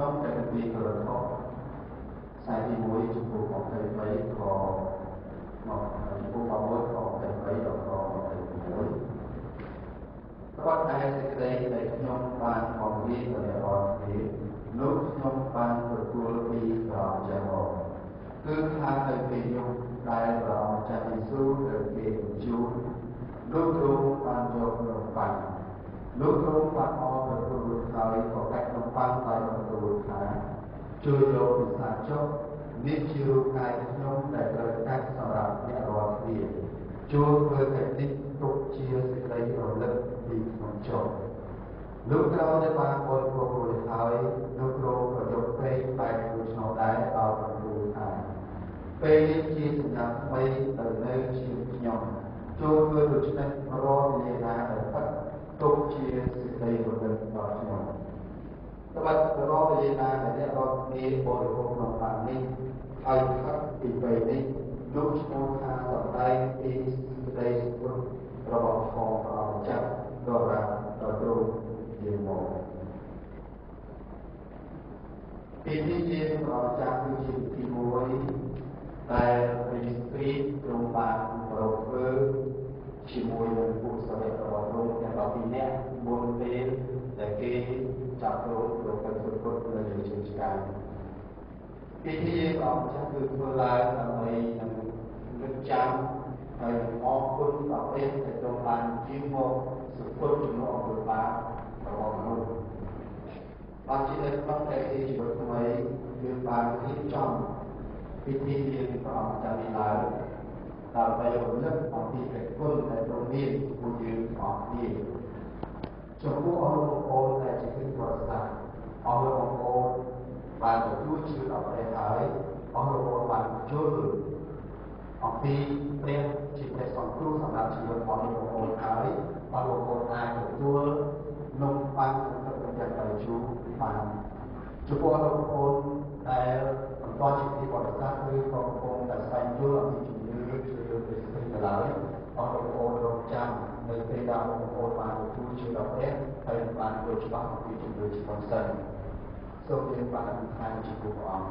ខ្ញុំដែលពីក្រថោខ្សែទី1ចំពោះ23ខមកចំពោះ6ខ23ដល់ខ26គាត់តែសេចក្តីដែលខ្ញុំបានបង្រៀនដល់អ្នករាល់គ្នានោះខ្ញុំបានទទួលពីព្រះអង្គចាស់មកគឺថានៅពេលនោះដែលព្រះអង្គចាស់យេស៊ូវត្រូវគេបញ្ជូនលោកទ្រង់បានយកនំប៉័ងលោកទ្រង់បានអរទទួលរួចហើយក៏កាច់នំប៉័ងដោយបន្ទូលថាជួយយកពិសាចុះនេះជារូបកាយខ្ញុំដែលត្រូវកាច់សម្រាប់អ្នករាល់គ្នាចូលធ្វើកិច្ចនេះទុកជាសេចក្តីរលឹកពីខ្ញុំចុះលោកក្រោយដែលបានបរិភោគរួចហើយលោកទ្រង់ក៏យកព្រេងបែបមួយឆ្នោតដែរឲ្យបន្ទូលថាពេលនេះជាសញ្ញាថ្មីទៅនៅជាខ្ញុំចូលធ្វើដូច្នេះរាល់វេលាណាដែលផឹកទុកជាសេចក្តីរលឹកដល់ខ្ញុំត្បិតរាល់វេលាណាដែលអ្នករាល់គ្នាបរិភោគក្នុងបាននេះហើយផឹកពីពេលនេះលោកឈ្មោះថាសម្ដែងពីសេចក្តីសុខរបស់ផងព្រះអង្គចាស់ដល់រាដល់ទ្រង់ជាមកពីនេះជាព្រះអង្គចាស់គឺជាពិធីមួយដែលព្រះគ្រីស្ទទ្រង់បានប្រោសធ្វើជាមួយនឹងពួកសាវករបស់ទ្រង់ទាំង12នាក់មុនពេលដែលគេចាប់ទ្រង់ទៅពេញសុគតនៅលើជើងឆ្កាងពិធីព្រះអង្គចាស់គឺធ្វើឡើងដើម្បីនឹងលើកចាំហើយនឹងអរគុណដល់ព្រះដែលទ្រង់បានជាមកសុគតជំនួសអំពើបាបរបស់មនុស្សបានជានៅក្នុងតែជីវិតថ្មីគឺបានរៀបចំពិធីមានព្រះអង្គចាស់នេះឡើងដើម្បីរំលឹកអំពីព្រះគុណដែលទ្រង់មានចំពោះយើងអស់គ្នាចំពោះអស់លោកបងប្អូនដែលជាគ្រិស្តបរិស័ទអស់លោកបងប្អូនបានទទួលជឿដល់ព្រះហើយអស់លោកបងប្អូនបានយល់អំពីព្រះជាព្រះសង្គ្រោះសម្រាប់ជីវិតរបស់លោកបងប្អូនហើយអស់លោកបងប្អូនអាចទទួលនំប៉័ងនិងទឹកបញ្ជាក់ដោយជូរបានចំពោះលោកបងប្អូនដែលបន្តជាទីបរិស័ទឬបងប្អូនដែលស្វែងយល់អំពីជំនឿឬជំនឿព្រះគ្រីស្ទទៅឡើយអស់លោកបងប្អូនរងចាំនៅពេលដែលបងប្អូនបានទទួលជឿដល់ព្រះហើយបានយល់ច្បាស់អំពីជំនឿជាបន្សិនសូមយើងបានអធិដ្ឋានចំពោះព្រះអង្គ